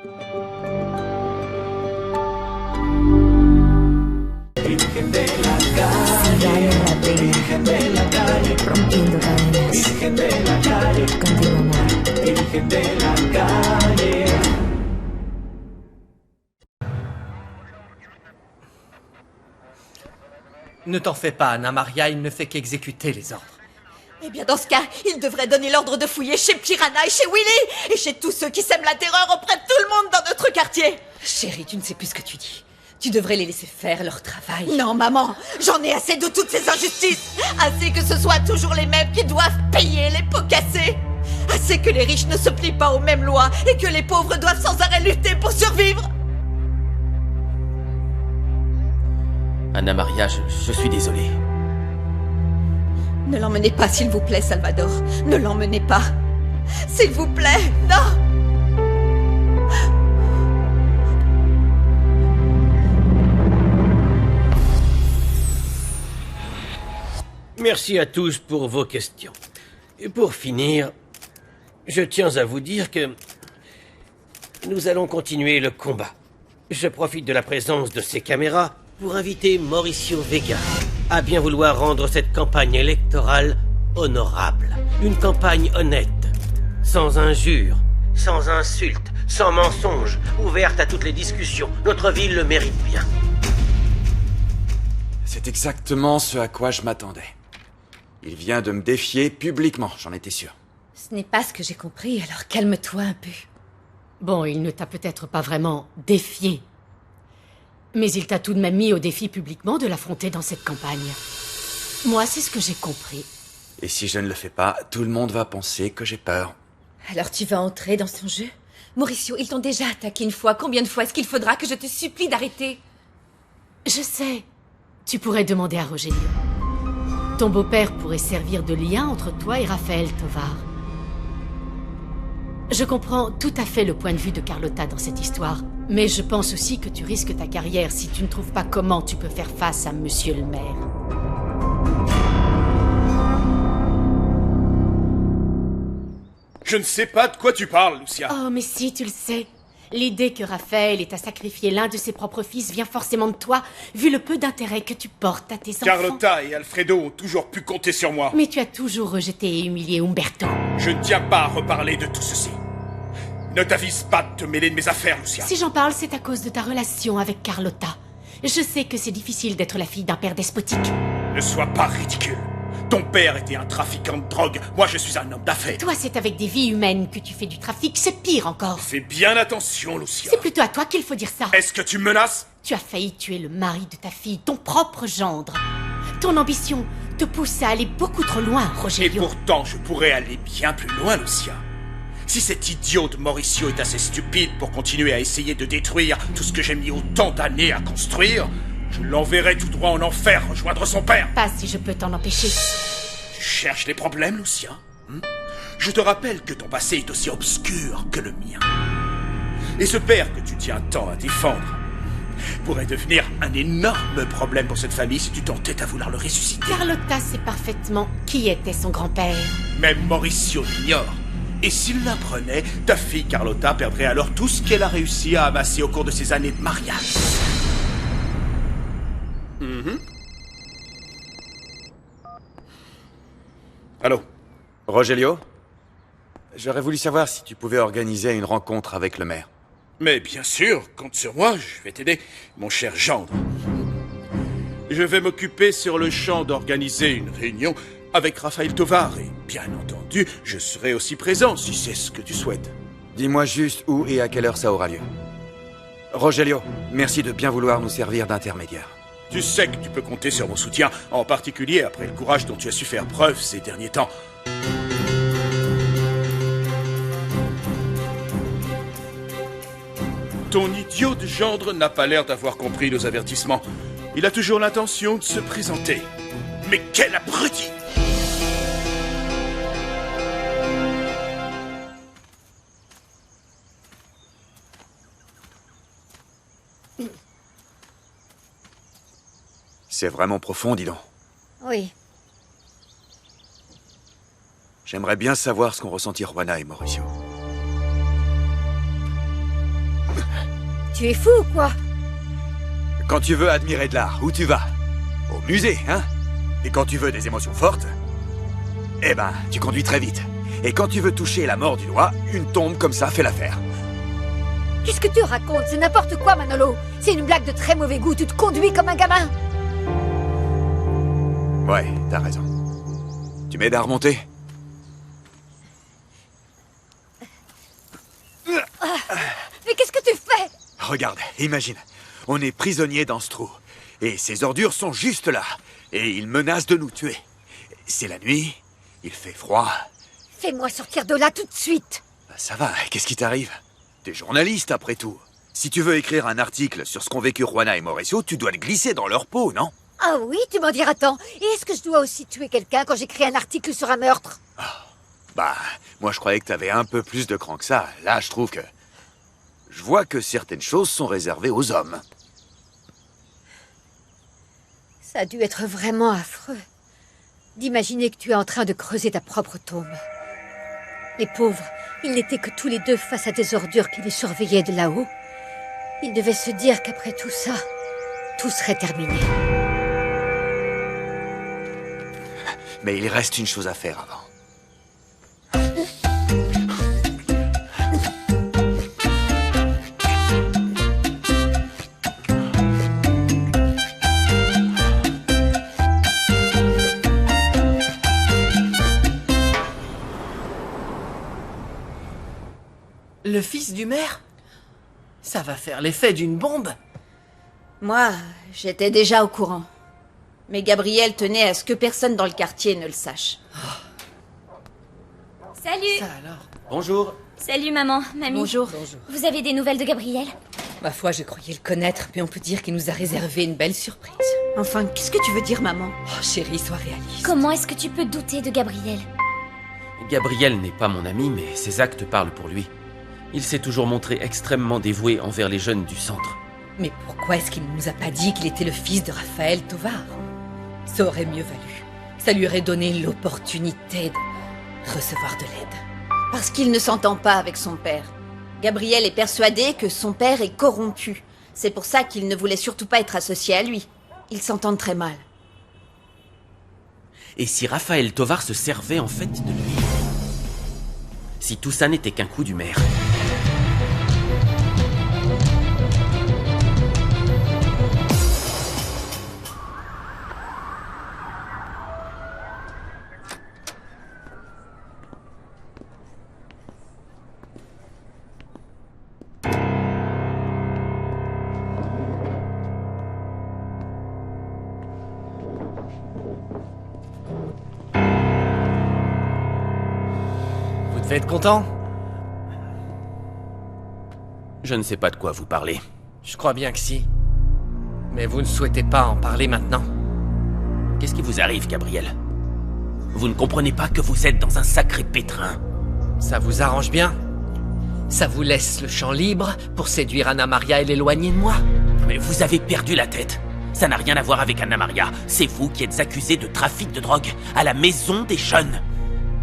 Rompiendo cadenas. Contigo, amor. Ne t'en fais pas, Anna Maria, il ne fait qu'exécuter les ordres. Eh bien, dans ce cas, il devrait donner l'ordre de fouiller chez Piranha et chez Willy, et chez tous ceux qui sèment la terreur auprès de tout le monde dans notre quartier. Chérie, tu ne sais plus ce que tu dis. Tu devrais les laisser faire leur travail. Non, maman, j'en ai assez de toutes ces injustices. Assez que ce soit toujours les mêmes qui doivent payer les pots cassés. Assez que les riches ne se plient pas aux mêmes lois et que les pauvres doivent sans arrêt lutter pour survivre. Anna Maria, je suis désolé. Ne l'emmenez pas, s'il vous plaît, Salvador. Ne l'emmenez pas. S'il vous plaît, non. Merci à tous pour vos questions. Et pour finir, je tiens à vous dire que nous allons continuer le combat. Je profite de la présence de ces caméras pour inviter Mauricio Vega à bien vouloir rendre cette campagne électorale honorable. Une campagne honnête, sans injures, sans insultes, sans mensonges, ouverte à toutes les discussions. Notre ville le mérite bien. C'est exactement ce à quoi je m'attendais. Il vient de me défier publiquement, j'en étais sûr. Ce n'est pas ce que j'ai compris, alors calme-toi un peu. Bon, il ne t'a peut-être pas vraiment défié. Mais il t'a tout de même mis au défi publiquement de l'affronter dans cette campagne. Moi, c'est ce que j'ai compris. Et si je ne le fais pas, tout le monde va penser que j'ai peur. Alors tu vas entrer dans son jeu? Mauricio, ils t'ont déjà attaqué une fois. Combien de fois est-ce qu'il faudra que je te supplie d'arrêter? Je sais. Tu pourrais demander à Rogelio. Ton beau-père pourrait servir de lien entre toi et Raphaël Tovar. Je comprends tout à fait le point de vue de Carlotta dans cette histoire, mais je pense aussi que tu risques ta carrière si tu ne trouves pas comment tu peux faire face à Monsieur le maire. Je ne sais pas de quoi tu parles, Lucia. Oh, mais si, tu le sais. L'idée que Raphaël ait à sacrifier l'un de ses propres fils vient forcément de toi, vu le peu d'intérêt que tu portes à tes enfants. Carlotta et Alfredo ont toujours pu compter sur moi. Mais tu as toujours rejeté et humilié Umberto. Je ne tiens pas à reparler de tout ceci. Ne t'avise pas de te mêler de mes affaires, Lucia. Si j'en parle, c'est à cause de ta relation avec Carlotta. Je sais que c'est difficile d'être la fille d'un père despotique. Ne sois pas ridicule. Ton père était un trafiquant de drogue. Moi, je suis un homme d'affaires. Toi, c'est avec des vies humaines que tu fais du trafic. C'est pire encore. Fais bien attention, Lucia. C'est plutôt à toi qu'il faut dire ça. Est-ce que tu me menaces? Tu as failli tuer le mari de ta fille, ton propre gendre. Ton ambition te pousse à aller beaucoup trop loin, Rogelio. Et pourtant, je pourrais aller bien plus loin, Lucia. Si cet idiot de Mauricio est assez stupide pour continuer à essayer de détruire tout ce que j'ai mis autant d'années à construire, je l'enverrai tout droit en enfer rejoindre son père. Pas si je peux t'en empêcher. Tu cherches les problèmes, Lucia? Je te rappelle que ton passé est aussi obscur que le mien. Et ce père que tu tiens tant à défendre pourrait devenir un énorme problème pour cette famille si tu tentais à vouloir le ressusciter. Carlotta sait parfaitement qui était son grand-père. Même Mauricio l'ignore. Et s'il l'apprenait, ta fille Carlotta perdrait alors tout ce qu'elle a réussi à amasser au cours de ses années de mariage. Allô? Rogelio? J'aurais voulu savoir si tu pouvais organiser une rencontre avec le maire. Mais bien sûr, compte sur moi, je vais t'aider, mon cher gendre. Je vais m'occuper sur le champ d'organiser une réunion avec Raphaël Tovar et, bien entendu, je serai aussi présent si c'est ce que tu souhaites. Dis-moi juste où et à quelle heure ça aura lieu. Rogelio, merci de bien vouloir nous servir d'intermédiaire. Tu sais que tu peux compter sur mon soutien, en particulier après le courage dont tu as su faire preuve ces derniers temps. Ton idiot de gendre n'a pas l'air d'avoir compris nos avertissements. Il a toujours l'intention de se présenter. Mais quel abruti! C'est vraiment profond, dis donc. Oui. J'aimerais bien savoir ce qu'ont ressenti Juana et Mauricio. Tu es fou ou quoi? Quand tu veux admirer de l'art, où tu vas? Au musée, hein? Et quand tu veux des émotions fortes, eh ben, tu conduis très vite. Et quand tu veux toucher la mort du doigt, une tombe comme ça fait l'affaire. Qu'est-ce que tu racontes? C'est n'importe quoi, Manolo. C'est une blague de très mauvais goût. Tu te conduis comme un gamin. Ouais, t'as raison. Tu m'aides à remonter? Mais qu'est-ce que tu fais? Regarde, imagine. On est prisonniers dans ce trou. Et ces ordures sont juste là. Et ils menacent de nous tuer. C'est la nuit, il fait froid. Fais-moi sortir de là tout de suite. Ça va, qu'est-ce qui t'arrive? T'es journaliste, après tout. Si tu veux écrire un article sur ce qu'ont vécu Juana et Mauricio, tu dois te glisser dans leur peau, non? Ah oui, tu m'en diras tant. Et est-ce que je dois aussi tuer quelqu'un quand j'écris un article sur un meurtre? Bah, moi je croyais que t'avais un peu plus de cran que ça. Là, je trouve que... Je vois que certaines choses sont réservées aux hommes. Ça a dû être vraiment affreux d'imaginer que tu es en train de creuser ta propre tombe. Les pauvres, ils n'étaient que tous les deux face à des ordures qui les surveillaient de là-haut. Ils devaient se dire qu'après tout ça, tout serait terminé. Mais il reste une chose à faire avant. Le fils du maire? Ça va faire l'effet d'une bombe. Moi, j'étais déjà au courant. Mais Gabriel tenait à ce que personne dans le quartier ne le sache. Salut. Ça alors? Bonjour. Salut maman, mamie. Bonjour. Vous avez des nouvelles de Gabriel? Ma foi, je croyais le connaître, mais on peut dire qu'il nous a réservé une belle surprise. Enfin, qu'est-ce que tu veux dire, maman? Oh, chérie, sois réaliste. Comment est-ce que tu peux douter de Gabriel? Gabriel n'est pas mon ami, mais ses actes parlent pour lui. Il s'est toujours montré extrêmement dévoué envers les jeunes du centre. Mais pourquoi est-ce qu'il ne nous a pas dit qu'il était le fils de Raphaël Tovar? Ça aurait mieux valu. Ça lui aurait donné l'opportunité de recevoir de l'aide. Parce qu'il ne s'entend pas avec son père. Gabriel est persuadé que son père est corrompu. C'est pour ça qu'il ne voulait surtout pas être associé à lui. Ils s'entendent très mal. Et si Raphaël Tovar se servait en fait de lui? Si tout ça n'était qu'un coup du maire? Vous devez être content? Je ne sais pas de quoi vous parlez. Je crois bien que si. Mais vous ne souhaitez pas en parler maintenant. Qu'est-ce qui vous arrive, Gabriel? Vous ne comprenez pas que vous êtes dans un sacré pétrin? Ça vous arrange bien? Ça vous laisse le champ libre pour séduire Anna Maria et l'éloigner de moi? Mais vous avez perdu la tête. Ça n'a rien à voir avec Anna Maria. C'est vous qui êtes accusé de trafic de drogue à la maison des jeunes.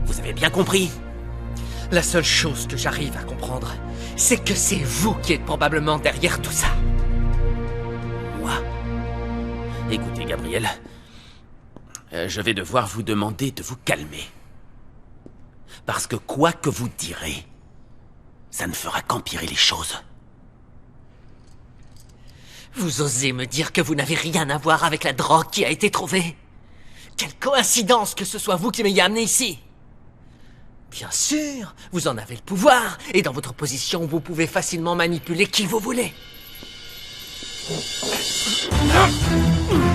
Vous avez bien compris? La seule chose que j'arrive à comprendre, c'est que c'est vous qui êtes probablement derrière tout ça. Moi? Écoutez, Gabriel, je vais devoir vous demander de vous calmer. Parce que quoi que vous direz, ça ne fera qu'empirer les choses. Vous osez me dire que vous n'avez rien à voir avec la drogue qui a été trouvée? Quelle coïncidence que ce soit vous qui m'ayez amené ici! Bien sûr, vous en avez le pouvoir, et dans votre position, vous pouvez facilement manipuler qui vous voulez.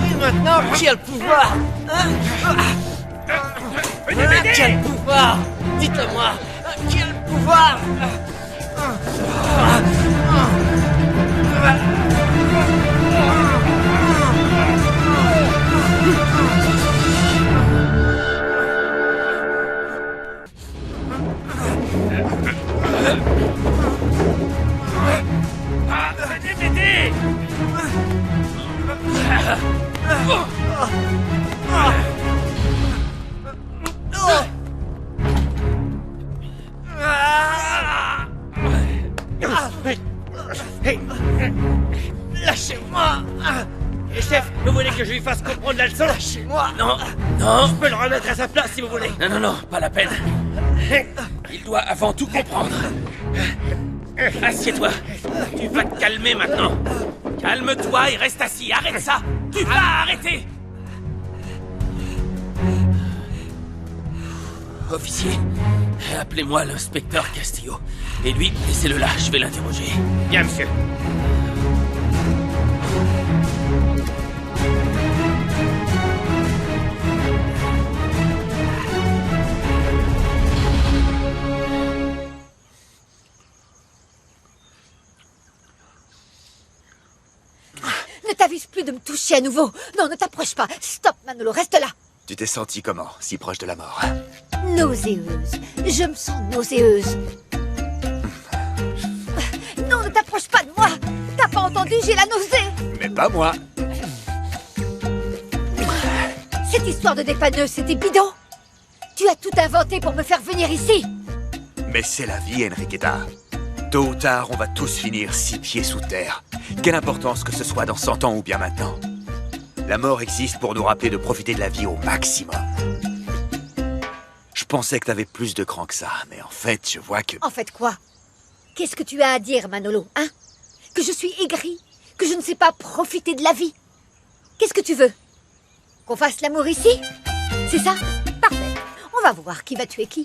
Et maintenant, qui a le pouvoir? Qui a le pouvoir? Dites-le-moi, qui a le pouvoir? Hey. Lâchez-moi. Et chef, vous voulez que je lui fasse comprendre la leçon? Lâchez-moi. Non, non, Je peux le remettre à sa place si vous voulez. non, non, non, pas la peine. Il doit avant tout comprendre. Assieds-toi. Tu vas te calmer maintenant. Calme-toi et reste assis. Arrête ça. Tu vas arrêter. Officier, appelez-moi l'inspecteur Castillo. Et lui, laissez-le là, je vais l'interroger. Bien, monsieur. Ne t'avise plus de me toucher à nouveau. Non, ne t'approche pas. Stop, Manolo, reste là. Tu t'es senti comment, si proche de la mort? Nauséeuse. Je me sens nauséeuse. Non, ne t'approche pas de moi. T'as pas entendu, j'ai la nausée. Mais pas moi. Cette histoire de dépanneuse, c'était bidon. Tu as tout inventé pour me faire venir ici. Mais c'est la vie, Enriqueta. Tôt ou tard, on va tous finir 6 pieds sous terre. Quelle importance que ce soit dans 100 ans ou bien maintenant. La mort existe pour nous rappeler de profiter de la vie au maximum. Je pensais que t'avais plus de cran que ça, mais en fait, je vois que... En fait quoi? Qu'est-ce que tu as à dire, Manolo, hein? Que je suis aigrie? Que je ne sais pas profiter de la vie? Qu'est-ce que tu veux? Qu'on fasse l'amour ici? C'est ça? Parfait. On va voir qui va tuer qui.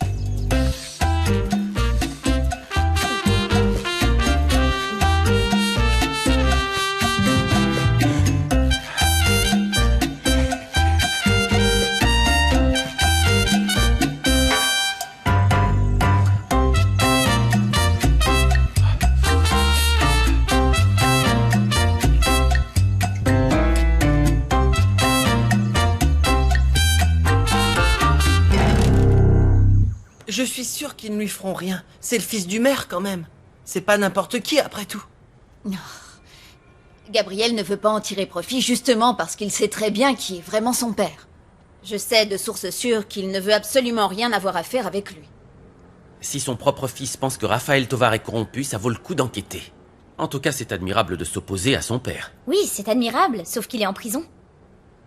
Je suis sûr qu'ils ne lui feront rien. C'est le fils du maire, quand même. C'est pas n'importe qui, après tout. Gabriel ne veut pas en tirer profit justement parce qu'il sait très bien qui est vraiment son père. Je sais de sources sûres qu'il ne veut absolument rien avoir à faire avec lui. Si son propre fils pense que Raphaël Tovar est corrompu, ça vaut le coup d'enquêter. En tout cas, c'est admirable de s'opposer à son père. Oui, c'est admirable, sauf qu'il est en prison.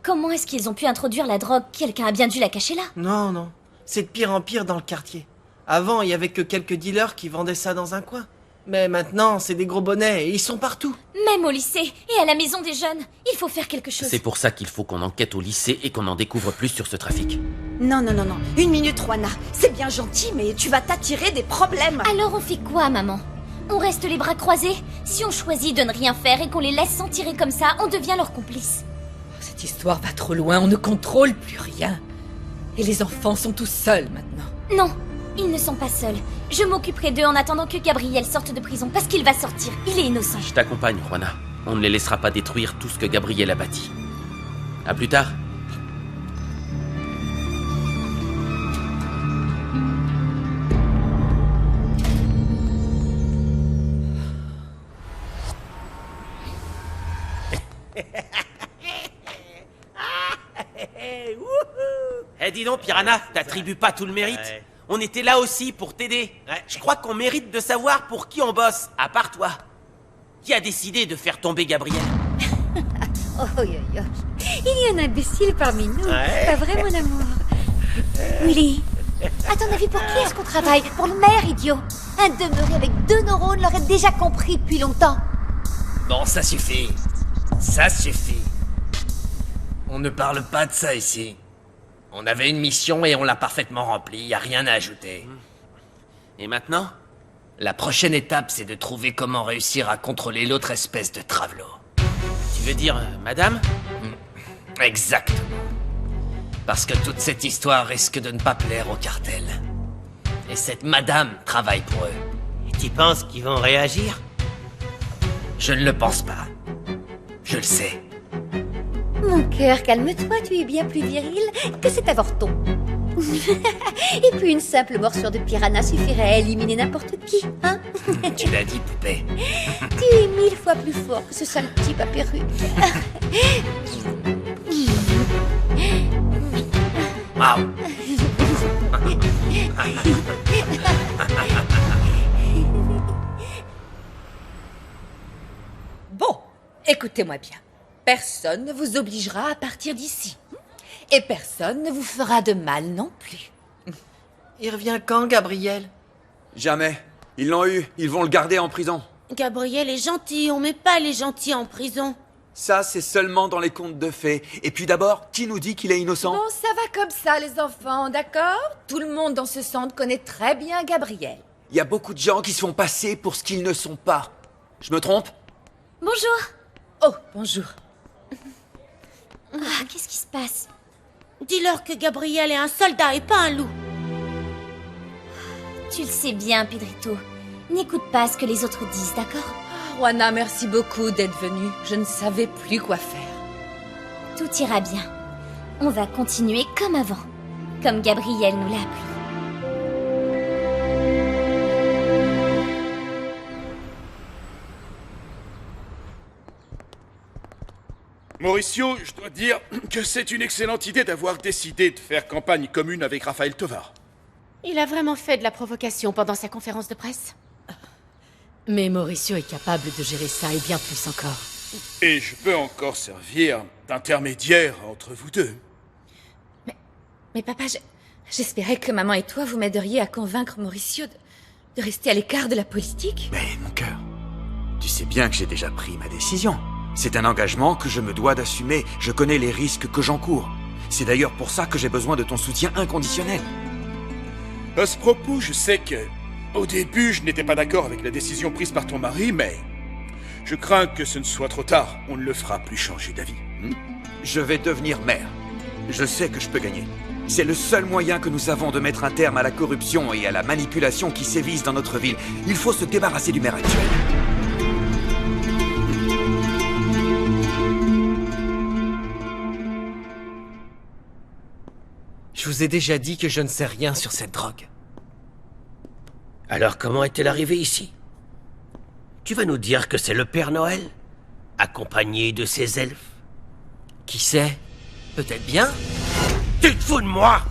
Comment est-ce qu'ils ont pu introduire la drogue? Quelqu'un a bien dû la cacher là. Non, non. C'est de pire en pire dans le quartier. Avant, il y avait que quelques dealers qui vendaient ça dans un coin. Mais maintenant, c'est des gros bonnets et ils sont partout. Même au lycée et à la maison des jeunes, il faut faire quelque chose. C'est pour ça qu'il faut qu'on enquête au lycée et qu'on en découvre plus sur ce trafic. Non, non, non, non. Une minute, Juana. C'est bien gentil, mais tu vas t'attirer des problèmes. Alors on fait quoi, maman? On reste les bras croisés? Si on choisit de ne rien faire et qu'on les laisse s'en tirer comme ça, on devient leur complice. Cette histoire va trop loin, on ne contrôle plus rien. Et les enfants sont tous seuls maintenant. Non, ils ne sont pas seuls. Je m'occuperai d'eux en attendant que Gabriel sorte de prison, parce qu'il va sortir. Il est innocent. Je t'accompagne, Juana. On ne les laissera pas détruire tout ce que Gabriel a bâti. À plus tard. Eh dis donc, Piranha, t'attribues pas tout le mérite. Ouais. On était là aussi pour t'aider. Ouais. Je crois qu'on mérite de savoir pour qui on bosse, à part toi. Qui a décidé de faire tomber Gabriel? Oh, yo, yo. Il y a un imbécile parmi nous. Ouais. Pas vrai, mon amour? Willy, à ton avis, pour qui est-ce qu'on travaille? Pour le maire, idiot. Un demeuré avec 2 neurones l'aurait déjà compris depuis longtemps. Bon, ça suffit. Ça suffit. On ne parle pas de ça ici. On avait une mission et on l'a parfaitement remplie, y a rien à ajouter. Et maintenant? La prochaine étape, c'est de trouver comment réussir à contrôler l'autre espèce de Travelo. Tu veux dire, madame? Exactement. Parce que toute cette histoire risque de ne pas plaire au cartel. Et cette madame travaille pour eux. Tu penses qu'ils vont réagir? Je ne le pense pas. Je le sais. Mon cœur, calme-toi, tu es bien plus viril que cet avorton. Et puis une simple morsure de piranha suffirait à éliminer n'importe qui, hein? Tu l'as dit, poupée. Tu es 1000 fois plus fort que ce sale type à perruque. Waouh. Écoutez-moi bien. Personne ne vous obligera à partir d'ici. Et personne ne vous fera de mal non plus. Il revient quand, Gabriel? Jamais. Ils l'ont eu. Ils vont le garder en prison. Gabriel est gentil, on met pas les gentils en prison. Ça, c'est seulement dans les contes de fées. Et puis d'abord, qui nous dit qu'il est innocent? Bon, ça va comme ça, les enfants, d'accord? Tout le monde dans ce centre connaît très bien Gabriel. Il y a beaucoup de gens qui se font passer pour ce qu'ils ne sont pas. Je me trompe? Bonjour. Oh, bonjour. Ah, qu'est-ce qui se passe? Dis-leur que Gabriel est un soldat et pas un loup. Tu le sais bien, Pedrito. N'écoute pas ce que les autres disent, d'accord? Juana, merci beaucoup d'être venue. Je ne savais plus quoi faire. Tout ira bien. On va continuer comme avant. Comme Gabriel nous l'a appris. Mauricio, je dois dire que c'est une excellente idée d'avoir décidé de faire campagne commune avec Raphaël Tovar. Il a vraiment fait de la provocation pendant sa conférence de presse. Mais Mauricio est capable de gérer ça et bien plus encore. Et je peux encore servir d'intermédiaire entre vous deux. Mais papa, j'espérais que maman et toi vous m'aideriez à convaincre Mauricio de rester à l'écart de la politique. Mais mon cœur, tu sais bien que j'ai déjà pris ma décision. C'est un engagement que je me dois d'assumer. Je connais les risques que j'encours. C'est d'ailleurs pour ça que j'ai besoin de ton soutien inconditionnel. À ce propos, je sais que, au début, je n'étais pas d'accord avec la décision prise par ton mari, mais je crains que ce ne soit trop tard. On ne le fera plus changer d'avis. Je vais devenir maire. Je sais que je peux gagner. C'est le seul moyen que nous avons de mettre un terme à la corruption et à la manipulation qui sévissent dans notre ville. Il faut se débarrasser du maire actuel. Je vous ai déjà dit que je ne sais rien sur cette drogue. Alors comment est-elle arrivée ici? Tu vas nous dire que c'est le Père Noël, accompagné de ses elfes? Qui sait? Peut-être bien? Tu te fous de moi?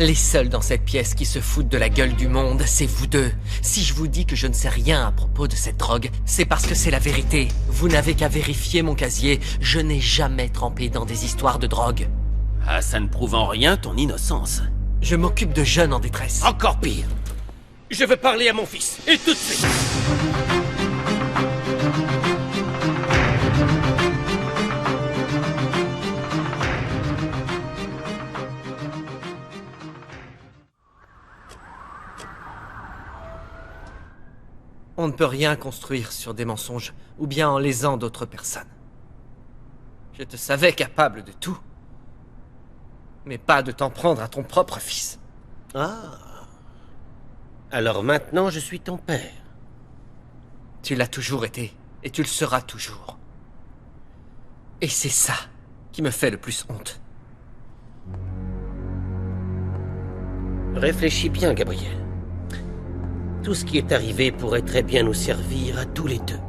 Les seuls dans cette pièce qui se foutent de la gueule du monde, c'est vous deux. Si je vous dis que je ne sais rien à propos de cette drogue, c'est parce que c'est la vérité. Vous n'avez qu'à vérifier mon casier. Je n'ai jamais trempé dans des histoires de drogue. Ah, ça ne prouve en rien ton innocence. Je m'occupe de jeunes en détresse. Encore pire. Je veux parler à mon fils, et tout de suite. On ne peut rien construire sur des mensonges, ou bien en lésant d'autres personnes. Je te savais capable de tout. Mais pas de t'en prendre à ton propre fils. Ah. Alors maintenant, je suis ton père. Tu l'as toujours été, et tu le seras toujours. Et c'est ça qui me fait le plus honte. Réfléchis bien, Gabriel. Tout ce qui est arrivé pourrait très bien nous servir à tous les deux.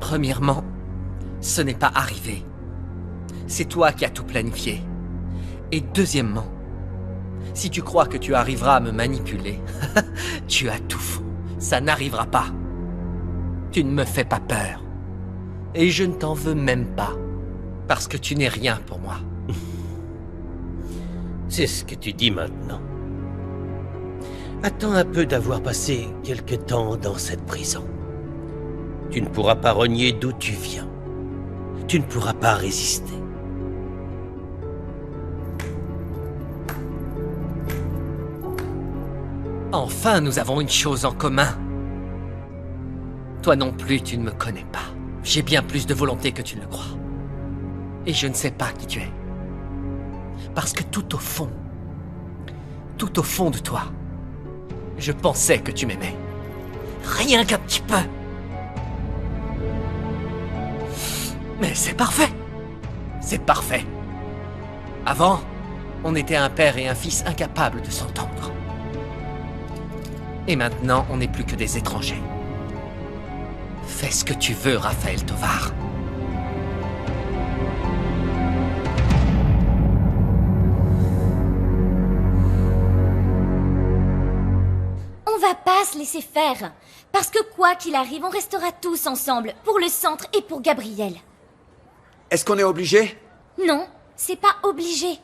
Premièrement, ce n'est pas arrivé. C'est toi qui as tout planifié. Et deuxièmement, si tu crois que tu arriveras à me manipuler, tu as tout faux. Ça n'arrivera pas. Tu ne me fais pas peur. Et je ne t'en veux même pas. Parce que tu n'es rien pour moi. C'est ce que tu dis maintenant. Attends un peu d'avoir passé quelque temps dans cette prison. Tu ne pourras pas renier d'où tu viens. Tu ne pourras pas résister. Enfin, nous avons une chose en commun. Toi non plus, tu ne me connais pas. J'ai bien plus de volonté que tu ne le crois. Et je ne sais pas qui tu es. Parce que tout au fond de toi, je pensais que tu m'aimais. Rien qu'un petit peu. Mais c'est parfait. C'est parfait. Avant, on était un père et un fils incapables de s'entendre. Et maintenant, on n'est plus que des étrangers. Fais ce que tu veux, Raphaël Tovar. On va pas se laisser faire. Parce que quoi qu'il arrive, on restera tous ensemble, pour le centre et pour Gabriel. Est-ce qu'on est obligé? Non, c'est pas obligé.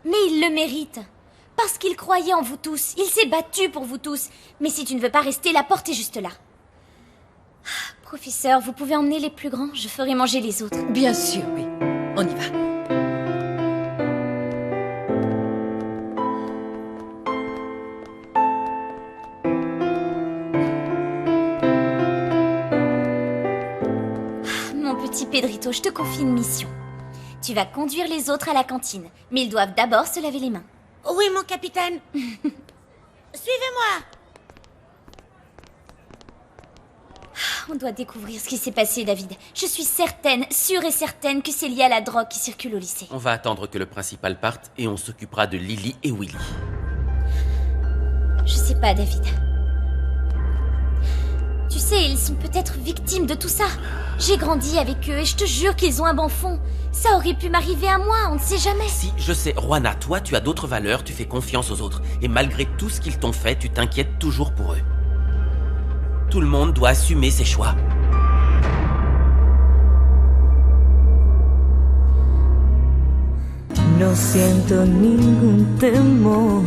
Mais il le mérite. Parce qu'il croyait en vous tous. Il s'est battu pour vous tous. Mais si tu ne veux pas rester, la porte est juste là. Professeur, vous pouvez emmener les plus grands? Je ferai manger les autres. Bien sûr, oui. On y va. Mon petit Pedrito, je te confie une mission. Tu vas conduire les autres à la cantine. Mais ils doivent d'abord se laver les mains. Oui, mon capitaine. Suivez-moi. On doit découvrir ce qui s'est passé, David. Je suis certaine, sûre et certaine que c'est lié à la drogue qui circule au lycée. On va attendre que le principal parte et on s'occupera de Lily et Willy. Je sais pas, David. Tu sais, ils sont peut-être victimes de tout ça. J'ai grandi avec eux et je te jure qu'ils ont un bon fond. Ça aurait pu m'arriver à moi, on ne sait jamais. Si, je sais, Juana, toi, tu as d'autres valeurs, tu fais confiance aux autres. Et malgré tout ce qu'ils t'ont fait, tu t'inquiètes toujours pour eux. Tout le monde doit assumer ses choix. No siento ningún temor.